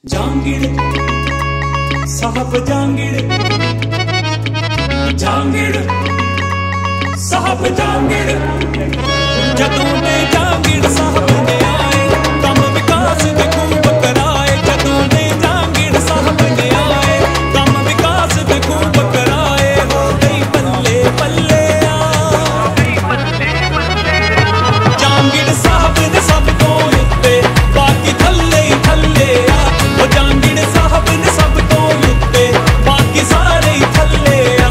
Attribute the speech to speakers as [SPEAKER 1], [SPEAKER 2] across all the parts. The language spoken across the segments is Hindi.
[SPEAKER 1] जहांगीर साहब जहांगीर जहांगीर साहब जहांगीर जदों ने जहांगीर साहब ने आए कम विकास दे खूब कराए। जदों ने जहांगीर साहब ने आए कम विकास दे खूब कराए। हो गई बल्ले बल्ले जहांगीर साहब ने सब तो उत्ते बाकी थल्ले ही थल्ले आ। वो जहांगीर साहब ने सब तो उत्ते बाकी सारे ही थल्ले आ।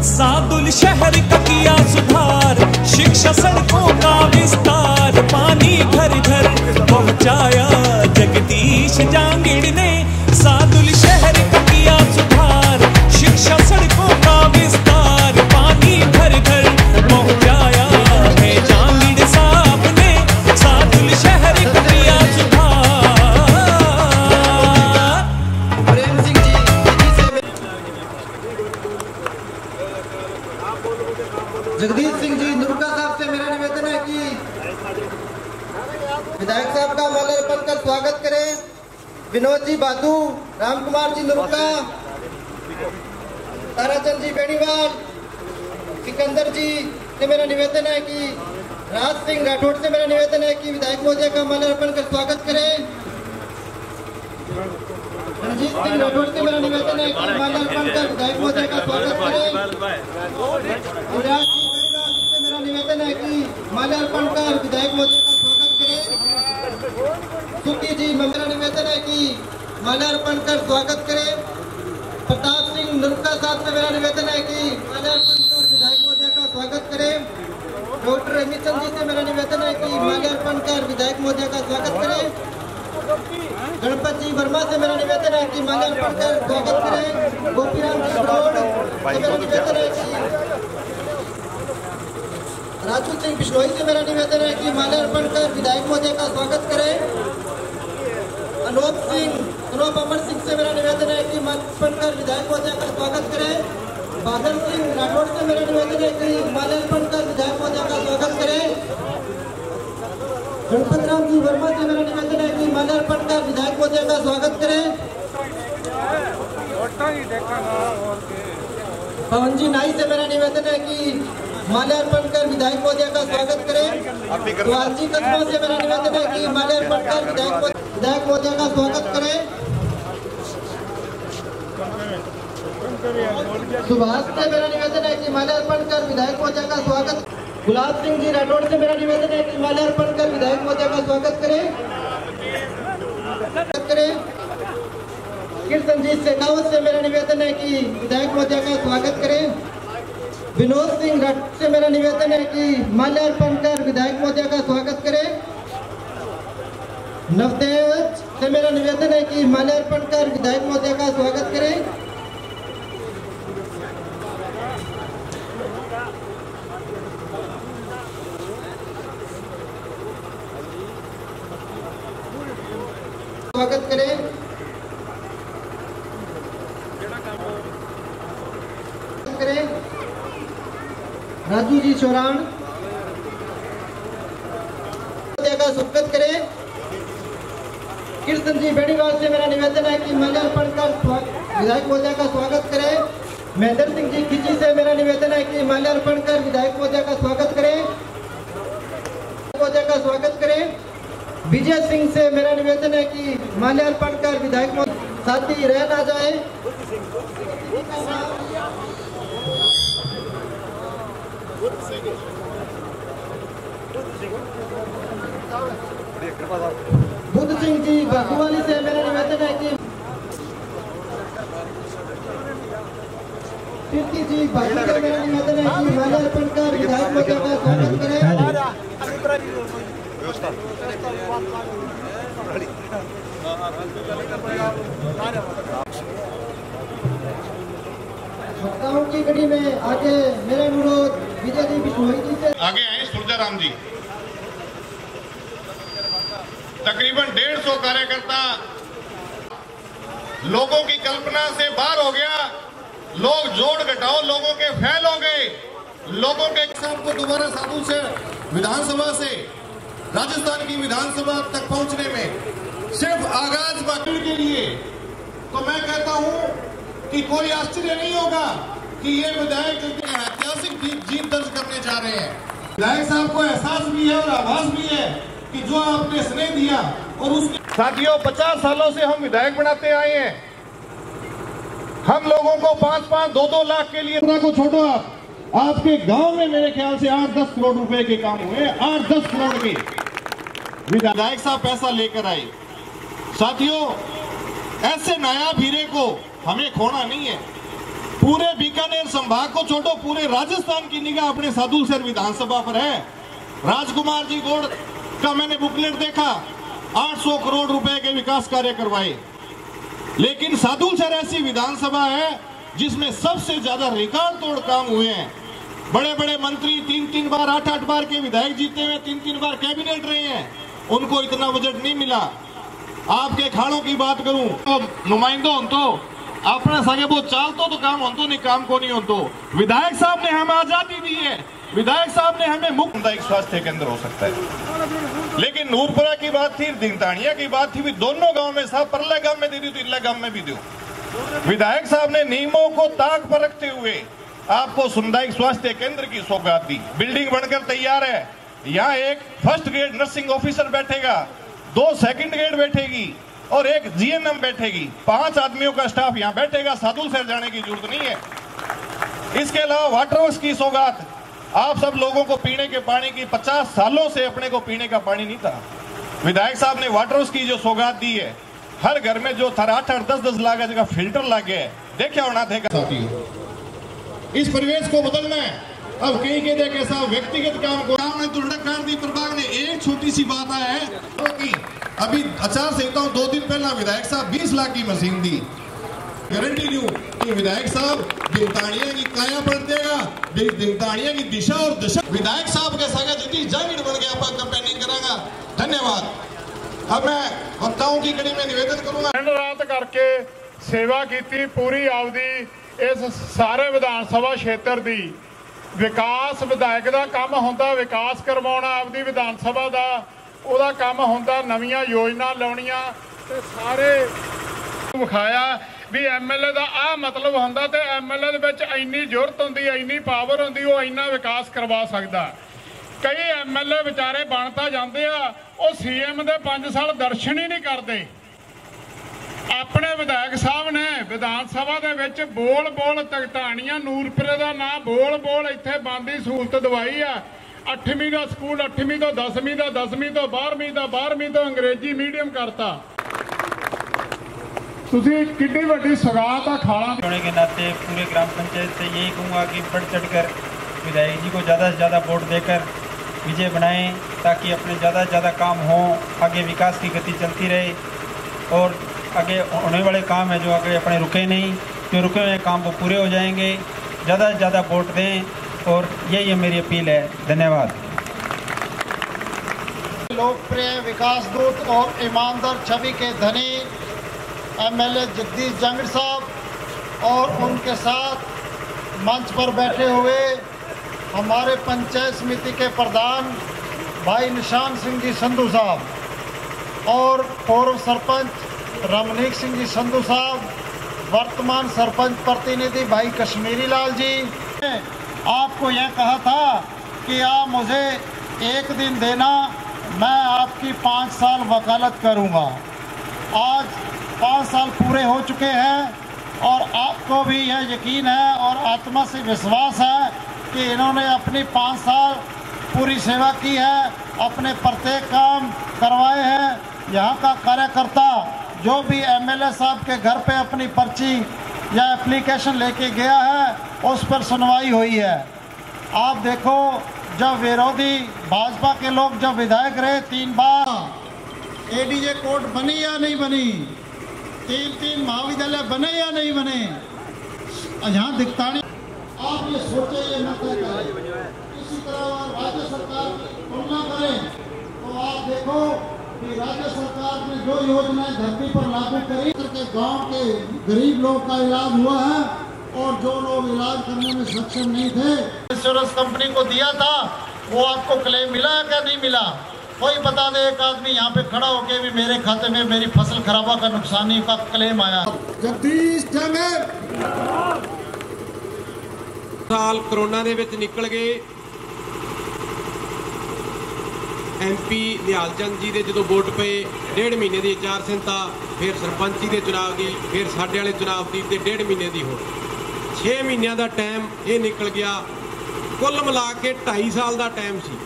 [SPEAKER 1] सादुल शहर का किया सुधार, शिक्षा सड़कों का विस्तार, पानी घर घर पहुंचाया जगदीश जहांगीर ने। सादुल शहर का किया सुधार, शिक्षा सड़कों का विस्तार, पानी घर घर पहुंचाया है जहांगीर साहब ने। सादुल शहर का किया सुधार।
[SPEAKER 2] प्रेम सिंह जी जगदीश सिंह जी नुरका साहब से मेरा निवेदन है कि विधायक साहब का माल्यार्पण कर स्वागत करें। विनोद जी बादू, राम कुमार जी नुरका, ताराचंद जी बेनीवाल, सिकंदर जी से मेरा निवेदन है कि राज सिंह राठौड़ से मेरा निवेदन है कि विधायक महोदय का माल्यार्पण कर स्वागत करें। रणजीत सिंह राठौड़ से मेरा निवेदन है कि माल्यार्पण कर विधायक महोदय का स्वागत करें। और राज सिंह बेनीवाल से मेरा निवेदन है कि माल्यार्पण कर विधायक महोदय का स्वागत करें। सुखी जी मेरा निवेदन है कि माल्यार्पण कर स्वागत करें। प्रताप सिंह नुरका साहब से मेरा निवेदन है कि माल्यार्पण कर विधायक महोदय का स्वागत करें। डॉक्टर अमित चंद जी से मेरा निवेदन है कि माल्यार्पण कर विधायक महोदय का स्वागत करें। गणपत जी वर्मा से मेरा निवेदन है कि माल्यार्पण कर स्वागत करें। गोपीराम जी ब्रौड़ से मेरा निवेदन है कि राजू सिंह बिश्नोई से मेरा निवेदन है कि माल्यार्पण कर विधायक महोदय का स्वागत करें। अनूप अमर सिंह से मेरा निवेदन है कि माल्यार्पण कर विधायक महोदय का स्वागत करें। बादल सिंह राठौड़ से मेरा निवेदन है कि माल्यार्पण कर विधायक महोदय का स्वागत करें। गणपत राम जी वर्मा से मेरा निवेदन है कि माल्यार्पण कर विधायक महोदय का स्वागत करें। पवन जी नाई से मेरा निवेदन है कि माल्यार्पण कर विधायक महोदय का स्वागत करें। वालजी कस्बा से मेरा निवेदन है कि माल्यार्पण कर विधायक महोदय का स्वागत करें। सुभाष से मेरा निवेदन है कि माल्यार्पण कर विधायक महोदय का स्वागत। गुलाब सिंह जी राठौड़ से मेरा निवेदन है कि माल्यार्पण कर विधायक महोदय का स्वागत करें। कीर्तनजीत शेखावत से मेरा निवेदन है कि विधायक महोदय का स्वागत करें। विनोद सिंह राठौड़ से मेरा निवेदन है कि माल्यार्पण कर विधायक महोदय का स्वागत करें। नवदेव से मेरा निवेदन है कि माल्यार्पण कर विधायक महोदय का स्वागत करें। स्वागत करें। राजू जी चौरान का स्वागत करें। कीर्तन जी बेनीवाल से मेरा निवेदन है कि माल्यार्पण कर विधायक महोदय का स्वागत करें। महेंद्र सिंह जी खिची से मेरा निवेदन है कि माल्यार्पण कर विधायक महोदय का स्वागत करें। महोदय का स्वागत करें। विजय सिंह से मेरा निवेदन है कि माल्यार्पण कर विधायक महोदय साथी रह ना जाए। बुद्ध सिंह जी बागुवाली से मेरा निवेदन है कि कीर्ति जी बागु से मेरा निवेदन है कि माल्यार्पण कर विधायक महोदय का स्वागत करें। वक्ताओं की कड़ी में आगे मेरा अनुरोध विजय जी बिश्नोई जी से
[SPEAKER 3] आगे आए सुरजाराम जी। तकरीबन 150 कार्यकर्ता लोगों की कल्पना से बाहर हो गया। लोग जोड़ घटाओ लोगों के फैल हो गए। लोगों के साहब को दोबारा साधु से विधानसभा से राजस्थान की विधानसभा तक पहुंचने में सिर्फ आगाज बाकी के लिए, तो मैं कहता हूं कि कोई आश्चर्य नहीं होगा कि ये विधायक ऐतिहासिक जीत दर्ज करने जा रहे हैं। विधायक साहब को एहसास भी है और आभास भी है कि जो आपने स्नेह दिया और उसके साथियों 50 सालों से हम विधायक बनाते आए हैं। हम लोगों को 5-5, 2-2 लाख के लिए को छोड़ो, आपके गांव में मेरे ख्याल से 8-10 करोड़ रुपए के काम हुए, 8-10 करोड़ के विधायक साहब पैसा लेकर आए। साथियों, ऐसे नायाब हीरे को हमें खोना नहीं है। पूरे बीकानेर संभाग को छोड़ो, पूरे राजस्थान की निगाह अपने सादुलसर विधानसभा पर है। राजकुमार जी गौड़ का मैंने बुकलेट देखा, 800 करोड़ रुपए के विकास कार्य करवाए। लेकिन सादुलसर ऐसी विधानसभा है जिसमें सबसे ज्यादा रिकॉर्ड तोड़ काम हुए हैं। बड़े बड़े मंत्री 3-3 बार, 8-8 बार के विधायक जीते हुए, 3-3 बार कैबिनेट रहे हैं, उनको इतना बजट नहीं मिला। आपके खाड़ों की बात करूं तो नुमाइंदों तो अपने संगे वो चालतो तो काम होतो नहीं, काम को नहीं होतो। विधायक साहब ने हमें आजादी दी है, विधायक साहब ने हमें मुफ्त सामुदायिक स्वास्थ्य केंद्र हो सकता है। लेकिन नूरपुरा की बात थी, दिंगतानिया की बात थी, भी दोनों गांव में साहब, परले गांव में दे दी तो इल्ला गांव में भी दो। विधायक साहब ने नियमों को ताक पर रखते हुए आपको सामुदायिक स्वास्थ्य केंद्र की सौगात दी। बिल्डिंग बनकर तैयार है। यहाँ एक फर्स्ट ग्रेड नर्सिंग ऑफिसर बैठेगा, 2 सेकंड ग्रेड बैठेगी और एक जीएनएम बैठेगी। 5 आदमियों का स्टाफ यहाँ बैठेगा। सादुलसर जाने की जरूरत नहीं है। इसके अलावा वाटर वर्क्स की सौगात, आप सब लोगों को पीने के पानी की 50 सालों से अपने को पीने का पानी नहीं था। विधायक साहब ने वाटर वर्क्स की जो सौगात दी है, हर घर में जो 8-8, 10-10 लाख का फिल्टर लगे है, देखे होना थे। इस परिवेश को बदलना है। अब कहीं के देख ऐसा व्यक्तिगत काम को क्रांति प्रभाग ने एक छोटी सी बात है कि अभी आचार संहिता 2 दिन पहला विधायक साहब 20 लाख की मशीन दी। गारंटी दूं कि विधायक साहब दिंगतानिया की काया पलट देगा, दिंगतानिया की दिशा और दशा। विधायक साहब के संगे जितनी जागीर बन गया आपका कैंपेनिंग करांगा। धन्यवाद। अब मैं वक्ताओं की कड़ी में निवेदन करूंगा।
[SPEAKER 4] दिन रात करके सेवा की पूरी आवधी इस सारे विधान सभा क्षेत्र की विकास विधायक का काम होंदा, विकास करवाना आपदी विधान सभा का ਉਹਦਾ ਕੰਮ ਹੁੰਦਾ, नवीं योजना लाउणियां ते सारे विखाया भी MLA का आ मतलब होंदा ते MLA दे विच इन्नी जुरत होंदी, इन्नी पावर होंदी, वो इन्ना विकास करवा सकदा। कई MLA बेचारे बनता जाते आ, वो CM दे 5 साल दर्शन ही नहीं करते। अपने विधायक साहब ने विधान सभा दे विच बोल बोल तगतानियां नूरपुरे का ना बोल बोल इत्थे बनदी सहूलत दवाई आ। 8वीं का स्कूल 8वीं तो 10वीं का 10वीं तो 12वीं का 12वीं तो अंग्रेजी मीडियम करता। तुसी कितनी बड़ी सौगात आ खाला होने
[SPEAKER 5] के नाते पूरे ग्राम पंचायत से यही कहूँगा कि बढ़ चढ़ कर विधायक जी को ज़्यादा से ज़्यादा वोट देकर विजय बनाएं, ताकि अपने ज़्यादा से ज़्यादा काम हों, आगे विकास की गति चलती रहे और आगे होने वाले काम है जो आगे अपने रुके नहीं, जो रुके हुए काम वो पूरे हो जाएंगे। ज़्यादा से ज़्यादा वोट दें और यही मेरी अपील है। धन्यवाद।
[SPEAKER 2] लोकप्रिय विकास दूत और ईमानदार छवि के धनी MLA जगदीश जांगड़ साहब और उनके साथ मंच पर बैठे हुए हमारे पंचायत समिति के प्रधान भाई निशान सिंह जी संधू साहब और पूर्व सरपंच रमनीक सिंह जी संधू साहब, वर्तमान सरपंच प्रतिनिधि भाई कश्मीरी लाल जी। आपको यह कहा था कि आप मुझे 1 दिन देना, मैं आपकी 5 साल वकालत करूंगा। आज 5 साल पूरे हो चुके हैं और आपको भी यह यकीन है और आत्मा से विश्वास है कि इन्होंने अपनी 5 साल पूरी सेवा की है, अपने प्रत्येक काम करवाए हैं। यहाँ का कार्यकर्ता जो भी MLA साहब के घर पे अपनी पर्ची या एप्लीकेशन लेके गया है, उस पर सुनवाई हुई है। आप देखो, जब विरोधी भाजपा के लोग जब विधायक रहे 3 बार, ADJ कोर्ट बनी या नहीं बनी, 3 महाविद्यालय बने या नहीं बने, यहाँ दिखतानी आप ये सोचे ये न करें। इसी तरह राज्य सरकार की तुलना करें तो आप देखो कि राज्य सरकार ने जो योजनाएं धरती पर लागू करी करके गांव के गरीब लोग का इलाज हुआ है, और जो लोग इलाज करने में सक्षम नहीं थे, इंश्योरेंस कंपनी को दिया था, वो आपको क्लेम मिला क्या नहीं मिला? कोई बता दे। एक आदमी यहाँ पे खड़ा होके भी मेरे खाते में मेरी फसल खराबा का नुकसानी का क्लेम आया। जगदीश
[SPEAKER 6] साल कोरोना ਦੇ ਵਿੱਚ ਨਿਕਲ ਗਏ। MP ਨਿਹਾਲ ਚੰਦ ਜੀ ਦੇ ਜਦੋਂ ਵੋਟ ਪਏ 1.5 ਮਹੀਨੇ ਦੀ ਆਚਾਰ ਸੰਹਿਤਾ, ਫਿਰ ਸਰਪੰਚੀ ਦੇ ਚੁਣਾਵ ਦੀ, ਫਿਰ ਸਾਡੇ ਵਾਲੇ ਚੁਣਾਵ ਦੀ ਤੇ 1.5 ਮਹੀਨੇ ਦੀ ਹੋ 6 ਮਹੀਨਿਆਂ ਦਾ ਟਾਈਮ ਇਹ ਨਿਕਲ ਗਿਆ। ਕੁੱਲ ਮਿਲਾ ਕੇ 2.5 ਸਾਲ ਦਾ ਟਾਈਮ ਸੀ,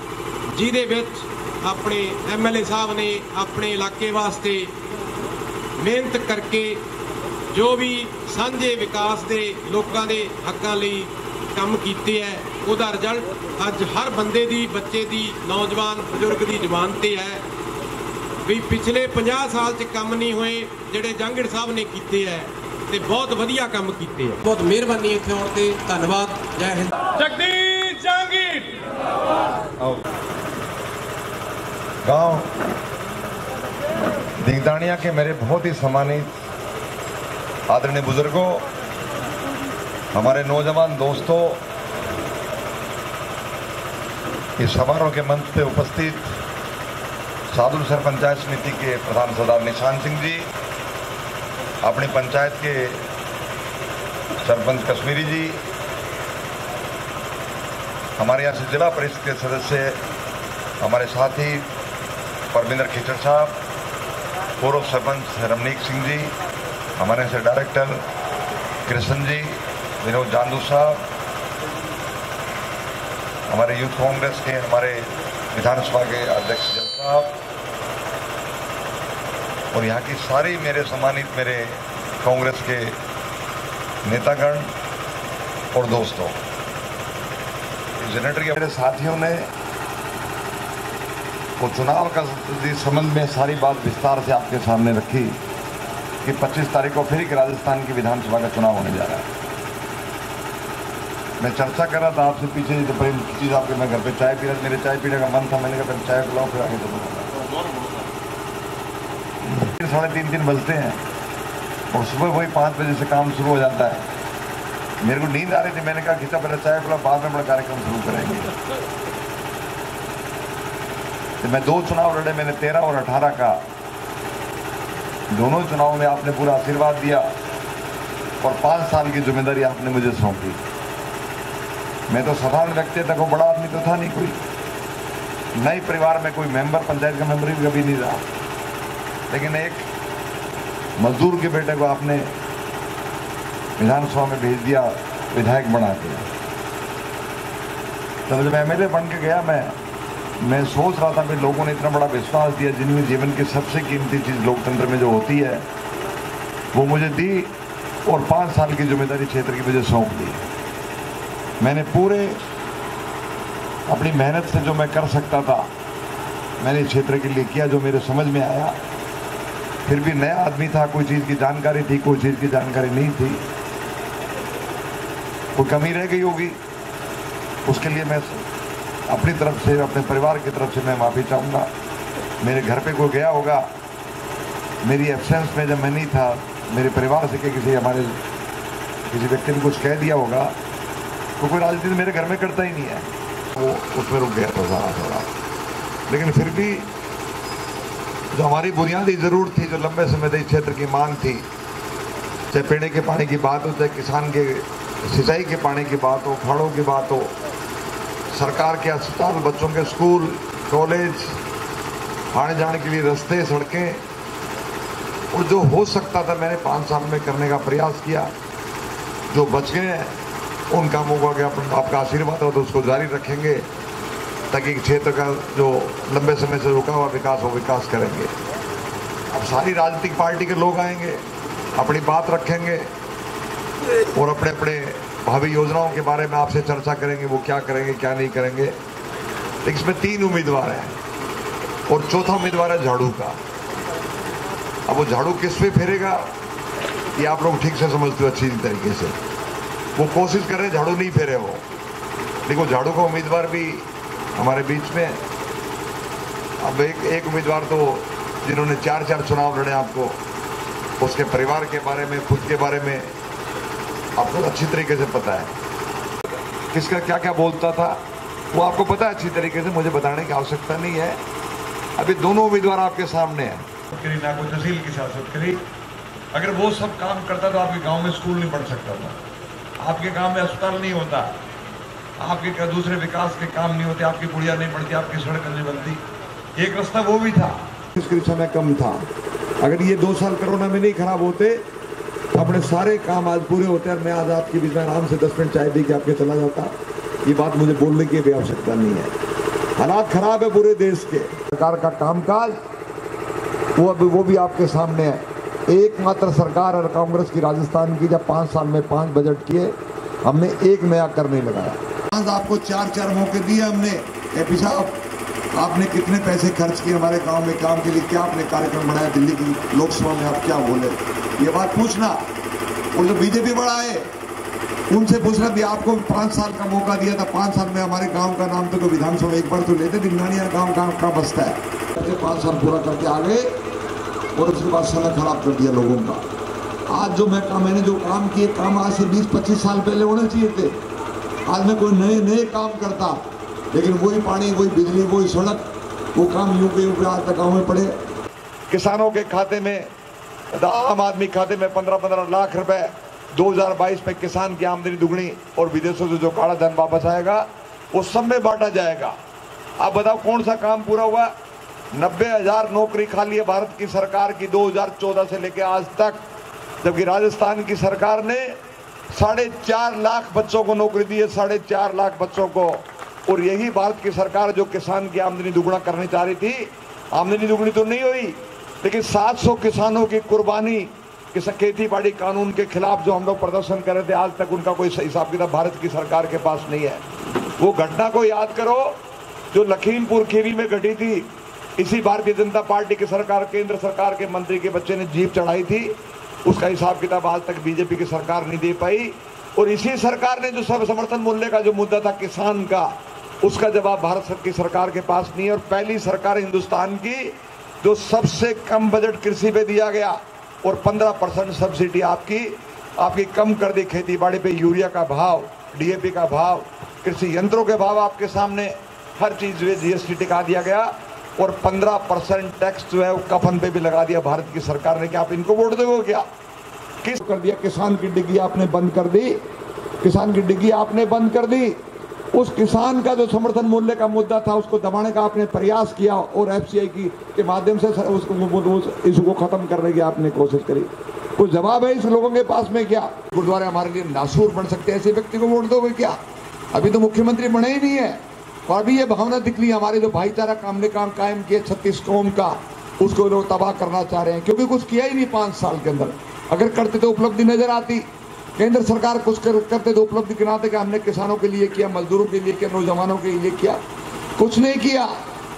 [SPEAKER 6] ਜਿਹਦੇ ਵਿੱਚ ਆਪਣੇ MLA ਸਾਹਿਬ ਨੇ ਆਪਣੇ ਇਲਾਕੇ ਵਾਸਤੇ ਮਿਹਨਤ ਕਰਕੇ ਜੋ ਵੀ ਸਾਂਝੇ ਵਿਕਾਸ ਦੇ ਲੋਕਾਂ ਦੇ ਹੱਕਾਂ ਲਈ ਕੰਮ ਕੀਤੇ ਹੈ, ਉਹਦਾ ਰਿਜ਼ਲਟ ਅੱਜ ਹਰ ਬੰਦੇ ਦੀ, ਬੱਚੇ ਦੀ, ਨੌਜਵਾਨ ਬਜ਼ੁਰਗ ਦੀ ਜ਼ੁਬਾਨ ਤੇ ਹੈ ਵੀ ਪਿਛਲੇ 50 ਸਾਲ 'ਚ ਕੰਮ ਨਹੀਂ ਹੋਏ ਜਿਹੜੇ ਜਹਾਂਗੀਰ ਸਾਹਿਬ ਨੇ ਕੀਤੇ ਹੈ ਤੇ ਬਹੁਤ ਵਧੀਆ ਕੰਮ ਕੀਤੇ ਹੈ। ਬਹੁਤ ਮਿਹਰਬਾਨੀ ਇੱਥੇ ਆਉਣ ਤੇ, ਧੰਨਵਾਦ। ਜੈ ਹਿੰਦ।
[SPEAKER 3] जगदीश जहांगीर। गांव दिगदानिया के मेरे बहुत ही सम्मानित आदरणीय बुजुर्गों, हमारे नौजवान दोस्तों, इस समारोह के मंच पे उपस्थित सादुलसर पंचायत समिति के प्रधान सरदार निशान सिंह जी, अपनी पंचायत के सरपंच कश्मीरी जी, हमारे यहाँ से जिला परिषद के सदस्य हमारे साथी परमिंदर खिचड़ साहब, पूर्व सरपंच रमनीक सिंह जी, हमारे यहाँ से डायरेक्टर कृष्ण जी, विनोद जांदू साहब, हमारे यूथ कांग्रेस के हमारे विधानसभा के अध्यक्ष जल साहब, और यहाँ की सारी मेरे सम्मानित मेरे कांग्रेस के नेतागण और दोस्तों, जनरेटर के मेरे साथियों ने वो चुनाव का संबंध में सारी बात विस्तार से आपके सामने रखी कि 25 तारीख को फिर राजस्थान की विधानसभा का चुनाव होने जा रहा है। मैं चर्चा कर रहा था आपसे पीछे, जो प्रेम चीज आपके, मैं घर पे चाय पी रहा, मेरे चाय पीने का मन था, मैंने कहा चाय पिलाओ फिर आगे चलूँगा। 3:30 बजते हैं और सुबह वही 5 बजे से काम शुरू हो जाता है। मेरे को नींद आ रही थी, मैंने कहा खींचा पहले चाय पिलाओ, बाद में बड़ा कार्यक्रम शुरू करेंगे। तो मैं 2 चुनाव लड़े, मैंने 13 और 18 का। दोनों चुनाव में आपने पूरा आशीर्वाद दिया और 5 साल की जिम्मेदारी आपने मुझे सौंपी। मैं तो साधारण व्यक्ति था, कोई बड़ा आदमी तो था नहीं, कोई नई परिवार में कोई मेंबर, पंचायत का मेंबर भी कभी नहीं रहा, लेकिन एक मजदूर के बेटे को आपने विधानसभा में भेज दिया, विधायक बना के। तब जब MLA बन के गया, मैं सोच रहा था कि लोगों ने इतना बड़ा विश्वास दिया, जिनमें जीवन की सबसे कीमती चीज़ लोकतंत्र में जो होती है वो मुझे दी, और 5 साल की जिम्मेदारी क्षेत्र की मुझे सौंप दी। मैंने पूरे अपनी मेहनत से जो मैं कर सकता था मैंने क्षेत्र के लिए किया, जो मेरे समझ में आया। फिर भी नया आदमी था, कोई चीज़ की जानकारी थी, कोई चीज़ की जानकारी नहीं थी, कोई कमी रह गई होगी, उसके लिए मैं अपनी तरफ से, अपने परिवार की तरफ से मैं माफ़ी चाहूँगा। मेरे घर पे कोई गया होगा मेरी एब्सेंस में, जब मैं नहीं था, मेरे परिवार से कि किसी व्यक्ति ने कुछ कह दिया होगा, तो कोई राजनीति मेरे घर में करता ही नहीं है, वो उसमें रुक गया था सारा थोड़ा। लेकिन फिर भी जो हमारी बुनियादी ज़रूरत थी, जो लंबे समय से क्षेत्र की मांग थी, चाहे पीने के पानी की बात हो, चाहे किसान के सिंचाई के पानी की बात हो, खाड़ों की बात हो, सरकार के अस्पताल, बच्चों के स्कूल, कॉलेज, आने जाने के लिए रास्ते, सड़कें, और जो हो सकता था मैंने 5 साल में करने का प्रयास किया। जो बच गए हैं उन कामों को अगर आपका आशीर्वाद हो तो उसको जारी रखेंगे, ताकि क्षेत्र का जो लंबे समय से रुका हुआ विकास हो, विकास करेंगे। अब सारी राजनीतिक पार्टी के लोग आएंगे, अपनी बात रखेंगे और अपने अपने भावी योजनाओं के बारे में आपसे चर्चा करेंगे, वो क्या करेंगे क्या नहीं करेंगे। लेकिन इसमें 3 उम्मीदवार हैं और चौथा उम्मीदवार है झाड़ू का। अब वो झाड़ू किस पे फेरेगा ये आप लोग ठीक से समझते हो अच्छी तरीके से। वो कोशिश कर रहे झाड़ू नहीं फेरे वो, लेकिन झाड़ू का उम्मीदवार भी हमारे बीच में। अब एक उम्मीदवार तो
[SPEAKER 7] जिन्होंने 4-4 चुनाव लड़े, आपको उसके परिवार के बारे में, खुद के बारे में आपको अच्छी तरीके से पता है। किसका क्या क्या बोलता था वो आपको पता है अच्छी तरीके से, मुझे बताने की आवश्यकता नहीं है। अभी दोनों उम्मीदवार आपके सामने हैं।
[SPEAKER 8] ना कोई तहसील की सियासत करी, अगर वो सब काम करता तो आपके गांव में स्कूल नहीं बढ़ सकता था, आपके गांव में अस्पताल नहीं होता, आपके दूसरे विकास के काम नहीं होते, आपकी गुड़िया नहीं बढ़ती, आपकी सड़क नहीं बनती। एक रास्ता वो भी था,
[SPEAKER 7] इसके समय कम था। अगर ये 2 साल कोरोना में नहीं खराब होते तो अपने सारे काम आज पूरे होते और मैं आज आपके बीच में आराम से 10 मिनट चाय पी के आपके चला जाता। ये बात मुझे बोलने की भी आवश्यकता नहीं है। हालात खराब है पूरे देश के। सरकार का कामकाज वो भी आपके सामने है। एकमात्र सरकार और कांग्रेस की राजस्थान की, जब 5 साल में 5 बजट किए, हमने एक नया कर नहीं लगाया। आज आपको 4-4 मौके दिए हमने। एपी साहब, आपने कितने पैसे खर्च किए हमारे गांव में काम के लिए, क्या आपने कार्यक्रम बनाया दिल्ली की लोकसभा में, आप क्या बोले ये बात पूछना। और जो बीजेपी बड़ा है उनसे पूछना भी, आपको 5 साल का मौका दिया था, 5 साल में हमारे गांव का नाम तो विधानसभा एक बार तो लेते, निगरानिया गाँव का बसता है। 5 साल पूरा करके आ गए और उसके बाद समय खराब कर दिया लोगों का। आज जो मैंने जो काम किए, काम आज से 20-25 साल पहले होने चाहिए थे। आज मैं कोई नए काम करता, लेकिन वही पानी, वही बिजली, वही सड़क, वो काम यूं के आज तक गाँव में पड़े। किसानों के खाते में, आम आदमी खाते में 15-15 लाख रुपए 2022 में किसान की आमदनी दुगनी और विदेशों से जो काला धन वापस आएगा वो सब में बांटा जाएगा। आप बताओ कौन सा काम पूरा हुआ? 90,000 नौकरी खाली है भारत की सरकार की 2014 से लेकर आज तक, जबकि राजस्थान की सरकार ने 4.5 लाख बच्चों को नौकरी दी है, 4.5 लाख बच्चों को। और यही भारत की सरकार जो किसान की आमदनी दुगुना करनी चाह रही थी, आमदनी दुगुनी तो नहीं हुई, लेकिन 700 किसानों की कुर्बानी खेती बाड़ी कानून के खिलाफ जो हम लोग प्रदर्शन कर रहे थे, आज तक उनका कोई हिसाब किताब भारत की सरकार के पास नहीं है। वो घटना को याद करो जो लखीमपुर खीरी में घटी थी। इसी भारतीय जनता पार्टी की सरकार, केंद्र सरकार के मंत्री के बच्चे ने जीप चढ़ाई थी, उसका हिसाब किताब आज तक बीजेपी की सरकार नहीं दे पाई। और इसी सरकार ने जो सब समर्थन मूल्य का जो मुद्दा था किसान का, उसका जवाब भारत की सरकार के पास नहीं है। और पहली सरकार हिंदुस्तान की जो सबसे कम बजट कृषि पे दिया गया और 15% सब्सिडी आपकी कम कर दी। खेती बाड़ी पे यूरिया का भाव, डीएपी का भाव, कृषि यंत्रों के भाव आपके सामने, हर चीज में जीएसटी टिका दिया गया और 15% टैक्स जो है वो कफन पे भी लगा दिया भारत की सरकार ने। क्या आप इनको वोट दोगे क्या? किस कर दिया? किसान की डिग्गी आपने बंद कर दी, किसान की डिग्गी आपने बंद कर दी। उस किसान का जो समर्थन मूल्य का मुद्दा था उसको दबाने का आपने प्रयास किया और एफसीआई के माध्यम से उसको इशू को खत्म करने की आपने कोशिश करी। कुछ जवाब है इस लोगों के पास में क्या? गुरुद्वारे हमारे लिए नासूर बन सकते हैं, ऐसे व्यक्ति को वोट दोगे क्या? अभी तो मुख्यमंत्री बने ही नहीं है और अभी ये भावना दिखली हमारे जो भाईचारा हमने काम कायम किए 36 कौम का, उसको लोग तबाह करना चाह रहे हैं, क्योंकि कुछ किया ही नहीं 5 साल के अंदर। अगर करते तो उपलब्धि नजर आती। केंद्र सरकार कुछ करते तो उपलब्धि गिनाते कि हमने किसानों के लिए किया, मजदूरों के लिए किया, नौजवानों के लिए किया। कुछ नहीं किया,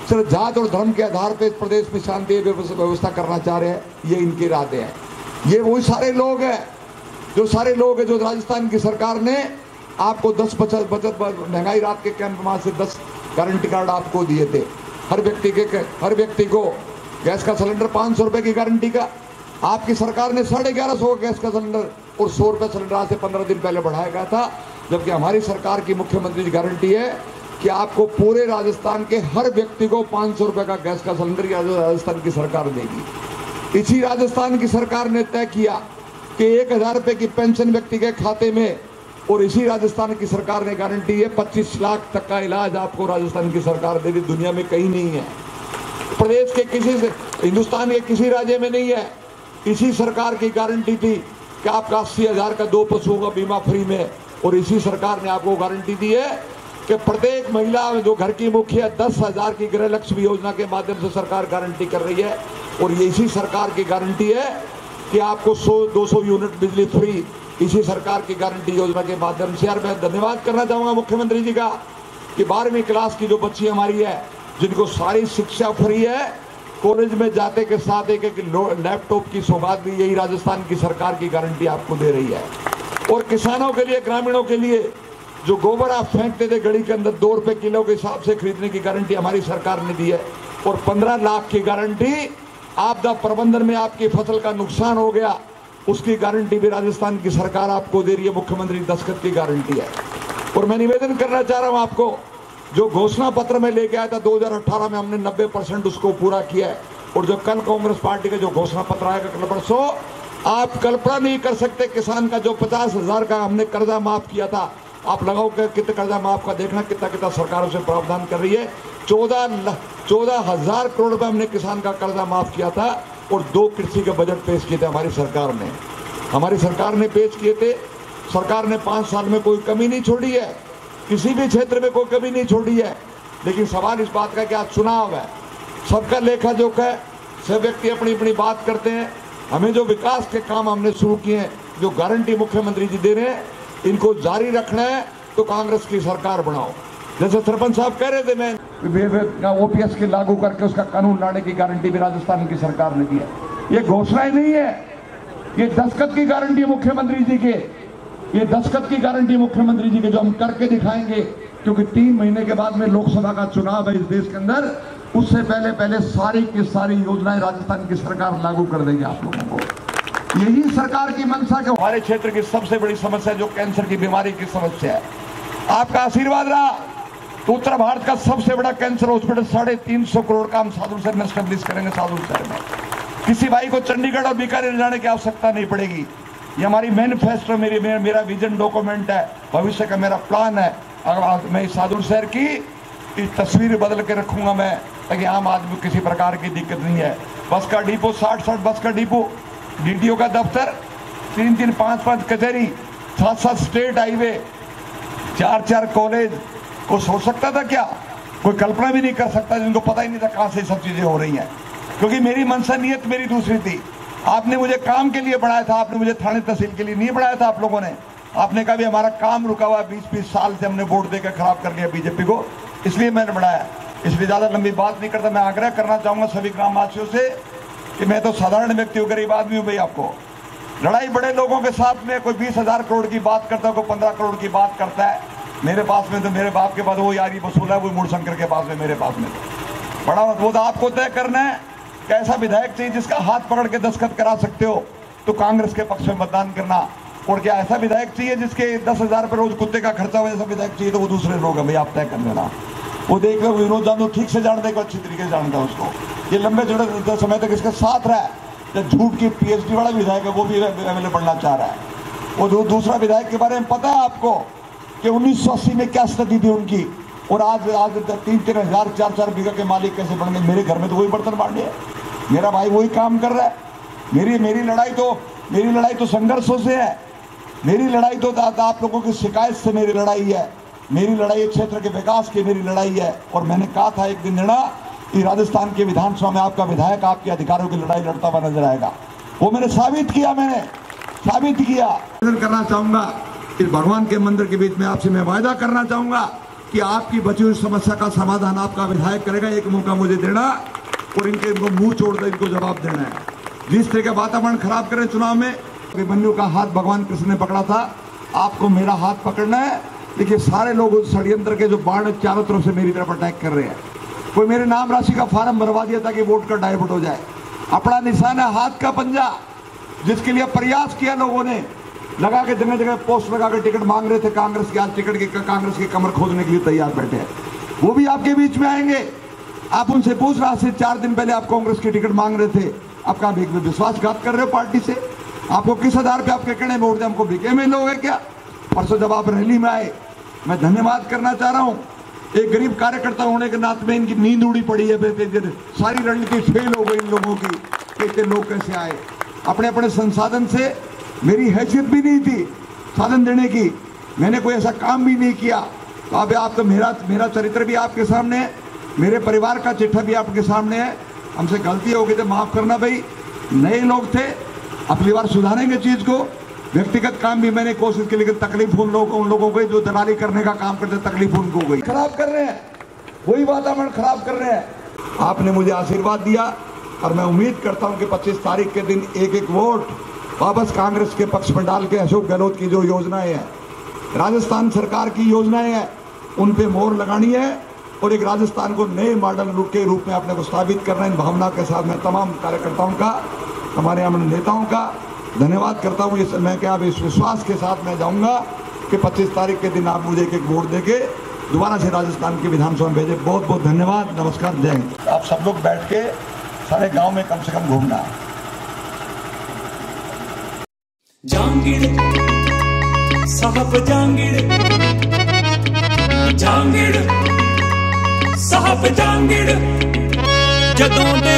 [SPEAKER 7] सिर्फ जात और धर्म के आधार पर इस प्रदेश में शांति व्यवस्था करना चाह रहे हैं। ये इनके इरादे हैं। ये वही सारे लोग हैं जो राजस्थान की सरकार ने आपको 10 बचत महंगाई रात के कैंप में से 10 गारंटी कार्ड आपको दिए थे। हर व्यक्ति को गैस का सिलेंडर 500 रुपए की गारंटी का, आपकी सरकार ने 1150 गैस का सिलेंडर और 100 रुपए सिलेंडर आज से 15 दिन पहले बढ़ाया गया था। जबकि हमारी सरकार की मुख्यमंत्री की गारंटी है कि आपको पूरे राजस्थान के हर व्यक्ति को 500 रुपए का गैस का सिलेंडर राजस्थान की सरकार देगी। इसी राजस्थान की सरकार ने तय किया कि 1000 रुपए की पेंशन व्यक्ति के खाते में, और इसी राजस्थान की सरकार ने गारंटी है 25 लाख तक का इलाज आपको राजस्थान की सरकार देगी। दुनिया में कहीं नहीं है, प्रदेश के हिंदुस्तान के किसी राज्य में नहीं है। इसी सरकार की गारंटी थी कि आपका 80,000 का 2 पशुओं का बीमा फ्री में, और इसी सरकार ने आपको गारंटी दी है कि प्रत्येक महिला जो घर की मुखिया 10,000 की गृह लक्ष्मी योजना के माध्यम से सरकार गारंटी कर रही है। और ये इसी सरकार की गारंटी है कि आपको 100-200 यूनिट बिजली फ्री, इसी सरकार की गारंटी योजना के माध्यम से। यार मैं धन्यवाद करना चाहूँगा मुख्यमंत्री जी का कि 12वीं क्लास की जो बच्ची हमारी है, जिनको सारी शिक्षा फ्री है, कॉलेज में जाते के साथ एक लैपटॉप की सौगात भी यही राजस्थान की सरकार की गारंटी आपको दे रही है। और किसानों के लिए, ग्रामीणों के लिए जो गोबर आप फेंकते थे गली के अंदर 2 रुपए किलो के हिसाब से खरीदने की गारंटी हमारी सरकार ने दी है। और 15 लाख की गारंटी आपदा प्रबंधन में आपकी फसल का नुकसान हो गया, उसकी गारंटी भी राजस्थान की सरकार आपको दे रही है। मुख्यमंत्री दस्तखत की गारंटी है। और मैं निवेदन करना चाह रहा हूं आपको, जो घोषणा पत्र में लेके आया था 2018 में, हमने 90% उसको पूरा किया है। और जो कल कांग्रेस पार्टी का जो घोषणा पत्र आएगा कल परसों, आप कल्पना नहीं कर सकते, किसान का जो 50,000 का हमने कर्जा माफ किया था, आप लगाओ कितना कर्जा माफ का, देखना कितना कितना सरकार उसे प्रावधान कर रही है। 14,000 करोड़ रुपए हमने किसान का कर्जा माफ किया था। और 2 कृषि के बजट पेश किए थे हमारी सरकार ने पेश किए थे। सरकार ने 5 साल में कोई कमी नहीं छोड़ी है, किसी भी क्षेत्र में कोई कमी नहीं छोड़ी है। लेकिन सवाल इस बात का कि आज चुनाव है, सबका लेखा जोखा है, सब व्यक्ति अपनी अपनी बात करते हैं। हमें जो विकास के काम हमने शुरू किए हैं, जो गारंटी मुख्यमंत्री जी दे रहे हैं, इनको जारी रखना है तो कांग्रेस की सरकार बनाओ। जैसे सरपंच साहब कह रहे थे, मैं ओपीएस के लागू करके उसका कानून लाने की गारंटी भी राजस्थान की सरकार ने दी है। ये घोषणाएं नहीं है, ये दस्तखत की गारंटी मुख्यमंत्री जी के, ये दस्तखत की गारंटी मुख्यमंत्री जी के, जो हम करके दिखाएंगे। क्योंकि 3 महीने के बाद में लोकसभा का चुनाव है इस देश के अंदर, उससे पहले सारी की सारी योजनाएं राजस्थान की सरकार लागू कर देगी आप लोगों को। यही सरकार की मंशा के। हमारे क्षेत्र की सबसे बड़ी समस्या जो कैंसर की बीमारी की समस्या है, आपका आशीर्वाद रहा तो उत्तर भारत का सबसे बड़ा कैंसर हॉस्पिटल 350 करोड़ का हम सादुल शहर में एस्टेब्लिश करेंगे। सादुल शहर में किसी भाई को चंडीगढ़ और बीकानेर जाने की आवश्यकता नहीं पड़ेगी। ये हमारी मैनिफेस्टो, मेरा विजन डॉक्यूमेंट है, भविष्य का मेरा प्लान है। अगर मैं इस सादुल शहर की तस्वीर बदल के रखूंगा मैं, ताकि आम आदमी को किसी प्रकार की दिक्कत नहीं है। बस का डिपो, 60 बस का डिपो, डीटीओ का दफ्तर, 3 5 कचहरी, 7 स्टेट हाईवे, 4 कॉलेज। वो सोच सकता था क्या? कोई कल्पना भी नहीं कर सकता, जिनको पता ही नहीं था कहां से सब चीजें हो रही हैं। क्योंकि मेरी मनसा नियत मेरी दूसरी थी। आपने मुझे काम के लिए बढ़ाया था, आपने मुझे थाने तहसील के लिए नहीं बढ़ाया था। आप लोगों ने, आपने कहा भी हमारा काम रुका हुआ 20-20 साल से हमने वोट देकर खराब कर लिया बीजेपी को, इसलिए मैंने बढ़ाया। इसलिए ज्यादा लंबी बात नहीं करता। मैं आग्रह करना चाहूंगा सभी ग्रामवासियों से कि मैं तो साधारण व्यक्ति हूँ, गरीब आदमी हूँ भाई। आपको लड़ाई बड़े लोगों के साथ में, कोई 20,000 करोड़ की बात करता है, कोई 15 करोड़ की बात करता है। मेरे पास में तो मेरे बाप के पास वो यारी वसूला है, वो मूलशंकर के पास में, मेरे पास में बड़ा वो तो आपको तय करना है कि ऐसा विधायक चाहिए जिसका हाथ पकड़ के दस्तखत करा सकते हो तो कांग्रेस के पक्ष में मतदान करना। और क्या ऐसा विधायक चाहिए जिसके 10,000 रुपये रोज कुत्ते का खर्चा हो, ऐसा विधायक चाहिए तो वो दूसरे लोग हैं भाई, आप तय कर देना। वो देख लो, विनोद जानू ठीक से जानते को, अच्छी तरीके से जानता है उसको। ये लंबे जुड़े समय तक इसके साथ रहा है। जब झूठ की PhD वाला विधायक है, वो भी एमएलए बनना चाह रहा है। वो दूसरा विधायक के बारे में पता है आपको कि 1980 में क्या स्थिति थी उनकी, और आज 3-3 हजार 4-4 बीघा के मालिक कैसे बन गए। मेरे घर में तो वही बर्तन बांटे है, मेरा भाई वही काम कर रहा है। मेरी लड़ाई तो संघर्षों से है। मेरी लड़ाई तो आप लोगों की शिकायत से मेरी लड़ाई है। मेरी लड़ाई क्षेत्र के विकास की मेरी लड़ाई है। और मैंने कहा था एक दिन कि राजस्थान के विधानसभा में आपका विधायक आपके अधिकारों की लड़ाई लड़ता हुआ नजर आएगा। वो मैंने साबित किया करना चाहूंगा। इस भगवान के मंदिर के बीच में आपसे मैं वायदा करना चाहूंगा कि आपकी बची हुई समस्या का समाधान आपका विधायक करेगा। एक मौका मुझे देना और इनको मुंह छोड़ दे, इनको जवाब देना है। जिस तरह का वातावरण खराब करे चुनाव में, अभिमन्यु का हाथ भगवान कृष्ण ने पकड़ा था, आपको मेरा हाथ पकड़ना है। देखिए सारे लोग उस षड्यंत्र के जो बाण चारों तरफ से मेरी तरफ अटैक कर रहे हैं। कोई मेरे नाम राशि का फार्म भरवा दिया ताकि वोट का डाइवर्ट हो जाए। अपना निशान है हाथ का पंजा, जिसके लिए प्रयास किया लोगों ने, लगा के जगह जगह पोस्ट लगा के टिकट मांग रहे थे कांग्रेस के। आज कांग्रेस की कमर खोदने के लिए तैयार बैठे हैं। वो भी आपके बीच में आएंगे। आप उनसे पूछ रहा से 4 दिन पहले आप कांग्रेस की टिकट मांग रहे थे, आपका विश्वासघात कर रहे हो पार्टी से। आपको किस आधार पे आपके कहने में वोट दे, हमको बीके में लोग है क्या? परसों जब आप रैली में आए, मैं धन्यवाद करना चाह रहा हूँ। एक गरीब कार्यकर्ता होने के नाते में इनकी नींद उड़ी पड़ी है। सारी रणनीति फेल हो गई इन लोगों की। इतने लोग कैसे आए? अपने अपने संसाधन से। मेरी हैसियत भी नहीं थी साधन देने की, मैंने कोई ऐसा काम भी नहीं किया। तो अब आप तो मेरा चरित्र भी आपके सामने है, मेरे परिवार का चिट्ठा भी आपके सामने है। हमसे गलती हो गई तो माफ करना भाई, नए लोग थे, अगली बार सुधारेंगे चीज को। व्यक्तिगत काम भी मैंने कोशिश की, लेकिन तकलीफ उन लोगों को जो दलाली करने का काम करते तकलीफ उनको गई। खराब कर रहे हैं, वही वातावरण खराब कर रहे हैं। आपने मुझे आशीर्वाद दिया और मैं उम्मीद करता हूं कि 25 तारीख के दिन एक वोट वापस कांग्रेस के पक्ष में डाल के अशोक गहलोत की जो योजनाएं हैं, राजस्थान सरकार की योजनाएं हैं, उन पे मोहर लगानी है और एक राजस्थान को नए मॉडल के रूप में अपने को स्थापित करना, इन भावना के साथ मैं तमाम कार्यकर्ताओं का, हमारे यहाँ नेताओं का धन्यवाद करता हूँ। मैं क्या इस विश्वास के साथ मैं जाऊँगा कि 25 तारीख के दिन आप मुझे एक वोट देके दोबारा से राजस्थान की विधानसभा में भेजे। बहुत बहुत धन्यवाद, नमस्कार, जय हिंद। आप सब लोग बैठ के सारे गांव में कम से कम घूमना।
[SPEAKER 1] जांगिड़ साहब जांगिड़, जांगिड़ साहब जांगिड़, जदों दे